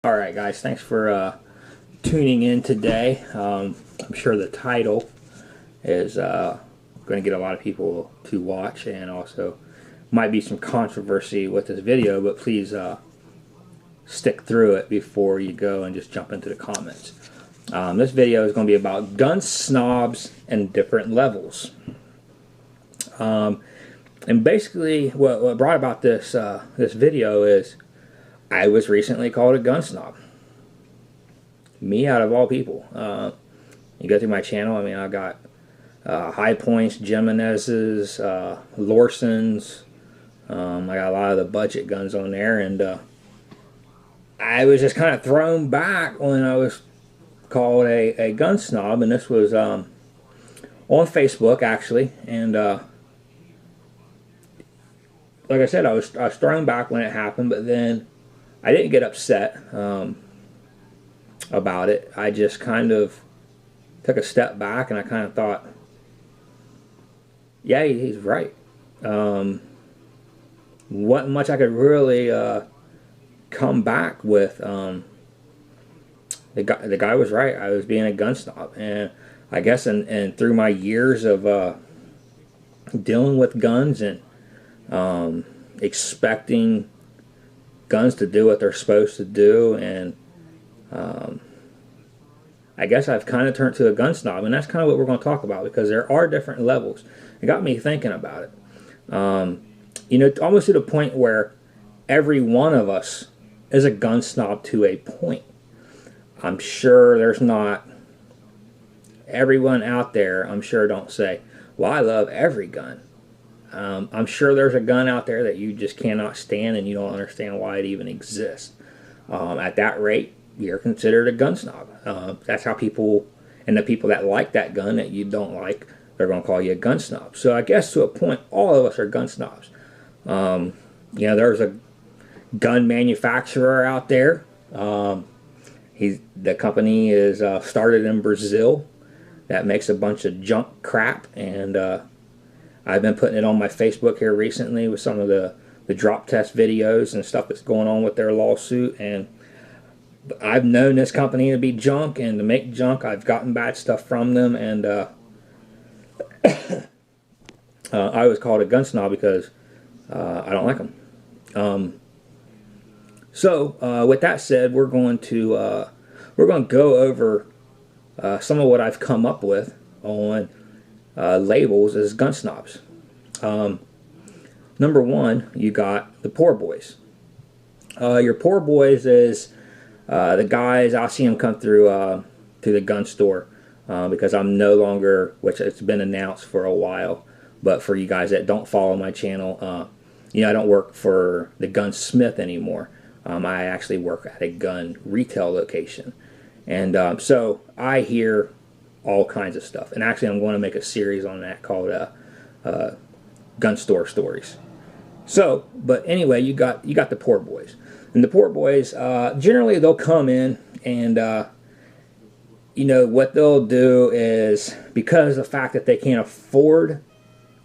Alright guys, thanks for tuning in today. I'm sure the title is going to get a lot of people to watch, and also might be some controversy with this video, but please stick through it before you go and just jump into the comments. This video is going to be about gun snobs and different levels. And basically what brought about this video is I was recently called a gun snob. Me out of all people. You go through my channel, I mean, I got High Points, Jimenez's, Lorsons. I got a lot of the budget guns on there, and I was just kind of thrown back when I was called a gun snob, and this was on Facebook actually, and like I said, I was thrown back when it happened, but then I didn't get upset about it. I just kind of took a step back and I kind of thought, yeah, he's right. Wasn't much I could really come back with. The guy was right. I was being a gun snob, and I guess and through my years of dealing with guns and expecting guns to do what they're supposed to do, and I guess I've kind of turned to a gun snob, and that's kind of what we're going to talk about, because there are different levels. It got me thinking about it. You know, almost to the point where every one of us is a gun snob to a point. I'm sure there's not everyone out there, I'm sure, don't say, well, I love every gun. I'm sure there's a gun out there that you just cannot stand and you don't understand why it even exists. At that rate, you're considered a gun snob. That's how people, and the people that like that gun that you don't like, they're going to call you a gun snob. So I guess to a point, all of us are gun snobs. You know, there's a gun manufacturer out there. The company is started in Brazil that makes a bunch of junk crap, and I've been putting it on my Facebook here recently with some of the drop test videos and stuff that's going on with their lawsuit. And I've known this company to be junk and to make junk. I've gotten bad stuff from them, and I was called a gun snob because I don't like them. So with that said, we're going to go over some of what I've come up with on labels as gun snobs. Number one, you got the poor boys. Your poor boys is the guys, I'll see them come through to the gun store because I'm no longer, which it's been announced for a while, but for you guys that don't follow my channel, you know, I don't work for the gunsmith anymore. I actually work at a gun retail location, and so I hear all kinds of stuff. And actually, I'm going to make a series on that called Gun Store Stories. So, but anyway, you got the poor boys, and the poor boys generally they'll come in, and you know what they'll do is, because of the fact that they can't afford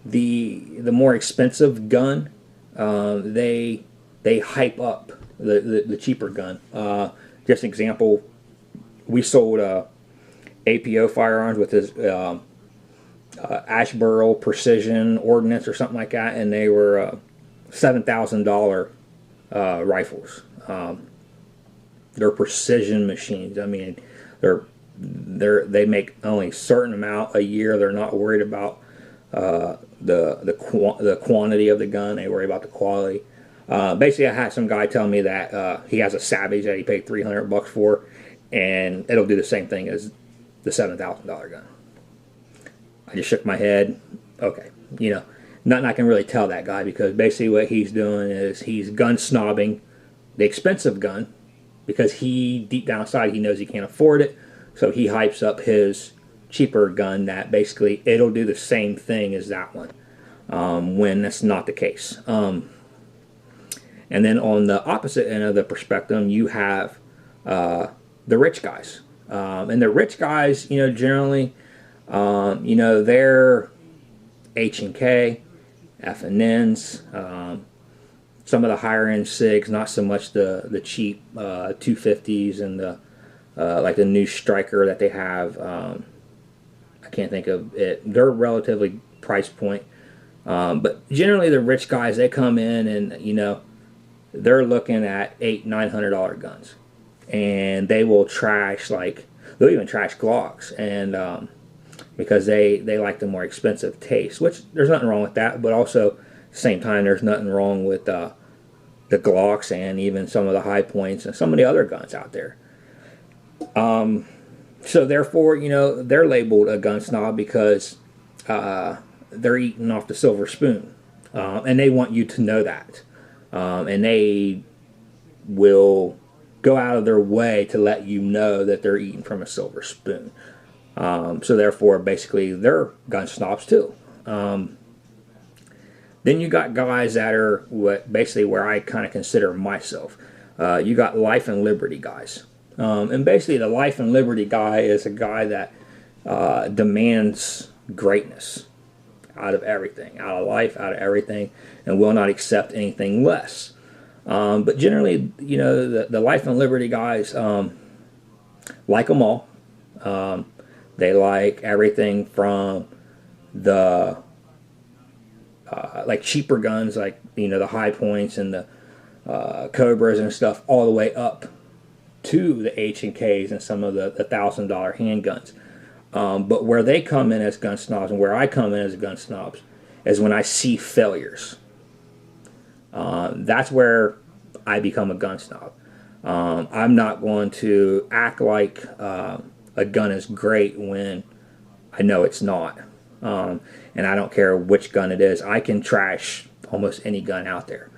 the more expensive gun, they hype up the cheaper gun. Just an example, we sold APO firearms with his Ashboro Precision Ordnance or something like that, and they were $7,000 rifles. They're precision machines. I mean, they make only a certain amount a year. They're not worried about the quantity of the gun. They worry about the quality. Basically, I had some guy tell me that he has a Savage that he paid $300 for, and it'll do the same thing as the $7,000 gun. I just shook my head. Okay, you know, nothing I can really tell that guy, because basically what he's doing is he's gun snobbing the expensive gun, because he, deep down inside, he knows he can't afford it, so he hypes up his cheaper gun that basically it'll do the same thing as that one, when that's not the case. And then on the opposite end of the spectrum, you have the rich guys. And the rich guys, you know, generally, you know, they're H&K, F&Ns, some of the higher end SIGs, not so much the cheap 250s and the like the new Striker that they have. I can't think of it. They're relatively price point. But generally the rich guys, they come in and, you know, they're looking at $800-900 guns. And they will trash, like, they'll even trash Glocks. And because they like the more expensive taste, which there's nothing wrong with that. But also, at the same time, there's nothing wrong with the Glocks and even some of the high points and some of the other guns out there. So therefore, you know, they're labeled a gun snob because they're eating off the silver spoon. And they want you to know that. And they will go out of their way to let you know that they're eating from a silver spoon. So therefore, basically, they're gun snobs too. Then you got guys that are basically where I kind of consider myself. You got life and liberty guys. And basically the life and liberty guy is a guy that demands greatness out of everything, out of life, out of everything, and will not accept anything less. But generally, you know, the life and liberty guys like them all. They like everything from the like cheaper guns, like, you know, the high points and the Cobras and stuff, all the way up to the H&Ks and some of the $1,000 handguns. But where they come in as gun snobs and where I come in as gun snobs is when I see failures. That's where I become a gun snob. I'm not going to act like a gun is great when I know it's not. And I don't care which gun it is. I can trash almost any gun out there.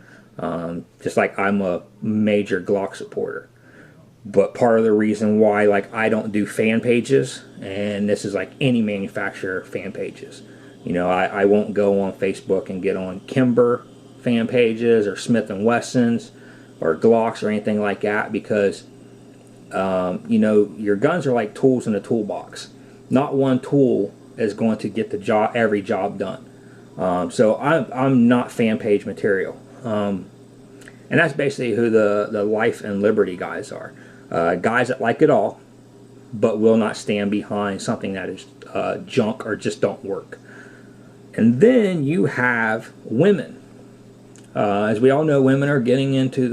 Just like I'm a major Glock supporter. But part of the reason why, like, I don't do fan pages, and this is like any manufacturer fan pages. You know, I won't go on Facebook and get on Kimber fan pages or Smith & Wessons or Glocks or anything like that because, you know, your guns are like tools in a toolbox. Not one tool is going to get the every job done. So I'm not fan page material. And that's basically who the life and liberty guys are. Guys that like it all, but will not stand behind something that is junk or just don't work. And then you have women. As we all know, women are getting into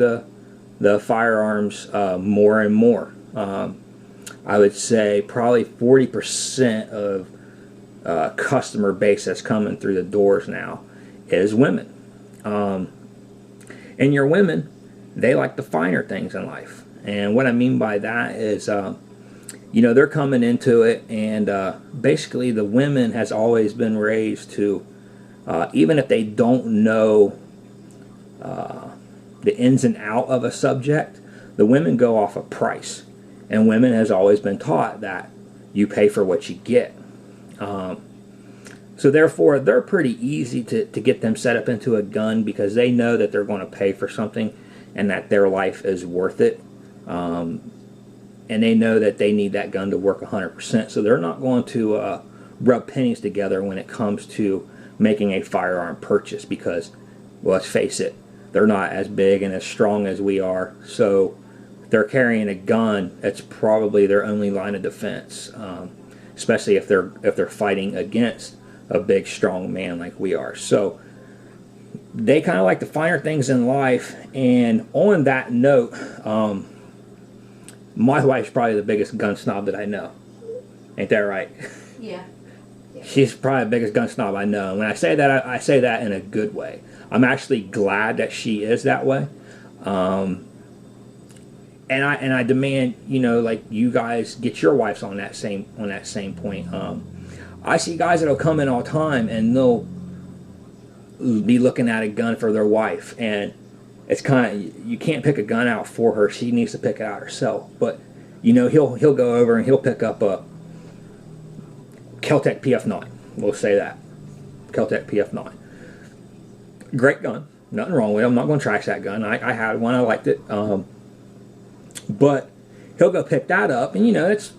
the firearms more and more. I would say probably 40% of customer base that's coming through the doors now is women. And your women, they like the finer things in life. And what I mean by that is, you know, they're coming into it, and basically the women has always been raised to, even if they don't know the ins and out of a subject, the women go off of price. And women has always been taught that you pay for what you get. So therefore, they're pretty easy to get them set up into a gun because they know that they're going to pay for something and that their life is worth it. And they know that they need that gun to work 100%. So they're not going to rub pennies together when it comes to making a firearm purchase because, well, let's face it, they're not as big and as strong as we are. So they're carrying a gun that's probably their only line of defense, especially if they're fighting against a big, strong man like we are. So they kind of like the finer things in life. And on that note, my wife's probably the biggest gun snob that I know. Ain't that right? Yeah. She's probably the biggest gun snob I know. And when I say that, I say that in a good way. I'm actually glad that she is that way. And I demand, you know, like you guys get your wives on that same point. I see guys that'll come in all the time and they'll be looking at a gun for their wife, and it's kind of, you can't pick a gun out for her. She needs to pick it out herself. But you know, he'll go over and he'll pick up a Kel-Tec PF9. We'll say that Kel-Tec PF9. Great gun, nothing wrong with it. I'm not going to trash that gun. I had one, I liked it. But he'll go pick that up, and you know, it's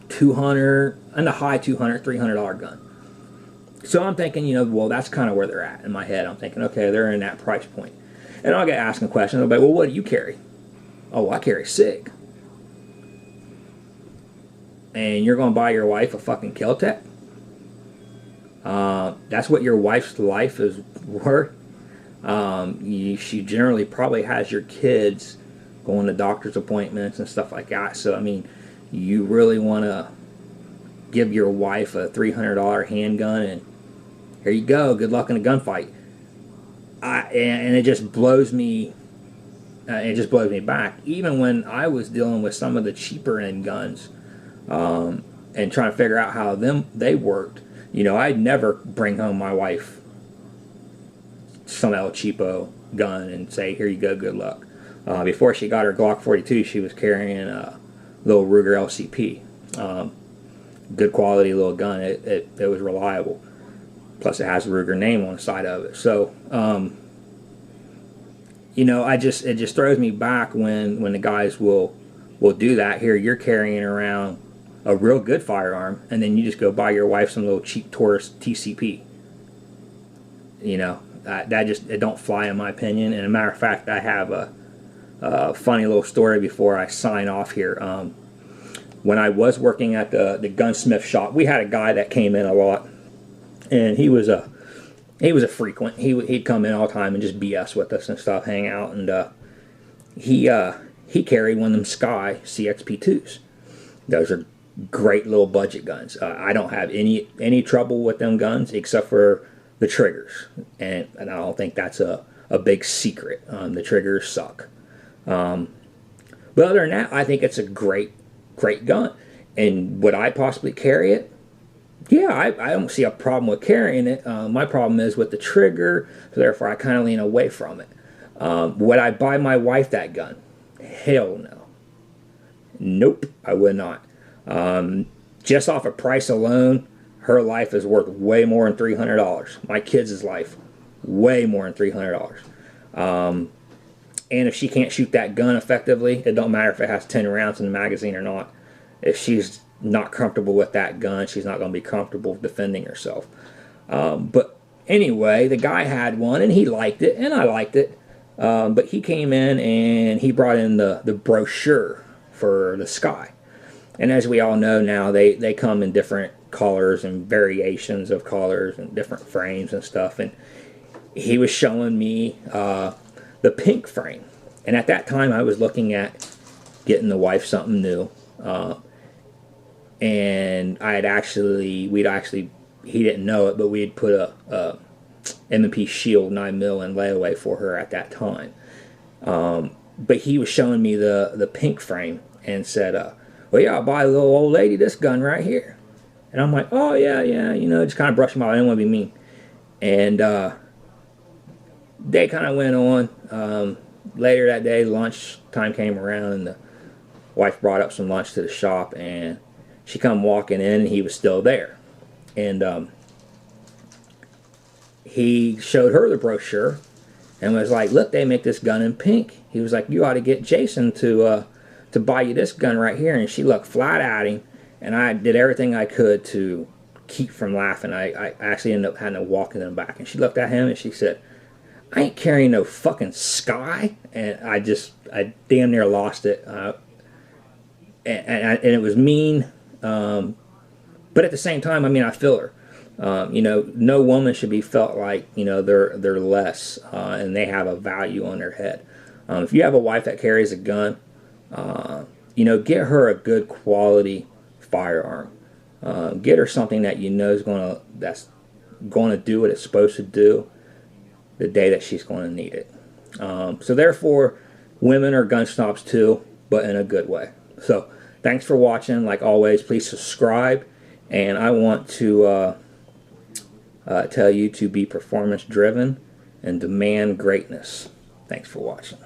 $200 and the high $200, $300 gun. So I'm thinking, you know, well, that's kind of where they're at in my head. I'm thinking, okay, they're in that price point. And I'll get asking questions. I'll be like, well, what do you carry? Oh, I carry SIG. And you're going to buy your wife a fucking Kel-Tec? That's what your wife's life is worth. She generally probably has your kids going to doctor's appointments and stuff like that. So, I mean, you really want to give your wife a $300 handgun and here you go, good luck in a gunfight. And it just blows me. It just blows me back. Even when I was dealing with some of the cheaper end guns, and trying to figure out how they worked, you know, I'd never bring home my wife some El Cheapo gun and say, here you go, good luck. Before she got her Glock 42, she was carrying a little Ruger LCP. Good quality little gun. It was reliable. Plus it has a Ruger name on the side of it. So, you know, it just throws me back when the guys will do that. Here you're carrying around a real good firearm, and then you just go buy your wife some little cheap tourist TCP. You know, it don't fly in my opinion. And a matter of fact, I have a funny little story before I sign off here. When I was working at the gunsmith shop, we had a guy that came in a lot, and he was a frequent. He'd come in all the time and just BS with us and stuff, hang out, and he carried one of them Sky CXP2s. Those are great little budget guns. I don't have any trouble with them guns except for the triggers, and I don't think that's a big secret. The triggers suck. But other than that, I think it's a great gun. And would I possibly carry it? Yeah, I don't see a problem with carrying it. My problem is with the trigger, so therefore I kind of lean away from it. Would I buy my wife that gun? Hell no. Nope, I would not. Just off of price alone, her life is worth way more than $300. My kids' life, way more than $300. And if she can't shoot that gun effectively, it don't matter if it has 10 rounds in the magazine or not. If she's not comfortable with that gun, she's not going to be comfortable defending herself. But anyway, the guy had one and he liked it and I liked it. But he came in and he brought in the brochure for the Sky. And as we all know now, they come in different colors and variations of colors and different frames and stuff. And he was showing me the pink frame. And at that time, I was looking at getting the wife something new. And he didn't know it, but we had put a M&P Shield 9mm in layaway for her at that time. But he was showing me the pink frame and said, well, yeah, I'll buy the little old lady this gun right here. And I'm like, oh, yeah, you know, just kind of brush him off. I didn't want to be mean. And they kind of went on. Later that day, lunch time came around, and the wife brought up some lunch to the shop, and she come walking in, and he was still there. And he showed her the brochure and was like, look, they make this gun in pink. He was like, you ought to get Jason to buy you this gun right here. And she looked flat at him, and I did everything I could to keep from laughing. I actually ended up having to walk in the back, and she looked at him and she said, I ain't carrying no fucking Sky. And I damn near lost it. And it was mean. But at the same time, I mean, I feel her. You know, no woman should be felt like, you know, they're less and they have a value on their head. If you have a wife that carries a gun, you know, get her a good quality firearm. Get her something that you know that's going to do what it's supposed to do the day that she's going to need it. So therefore, women are gun snobs too, but in a good way. So thanks for watching. Like always, please subscribe. And I want to tell you to be performance driven and demand greatness. Thanks for watching.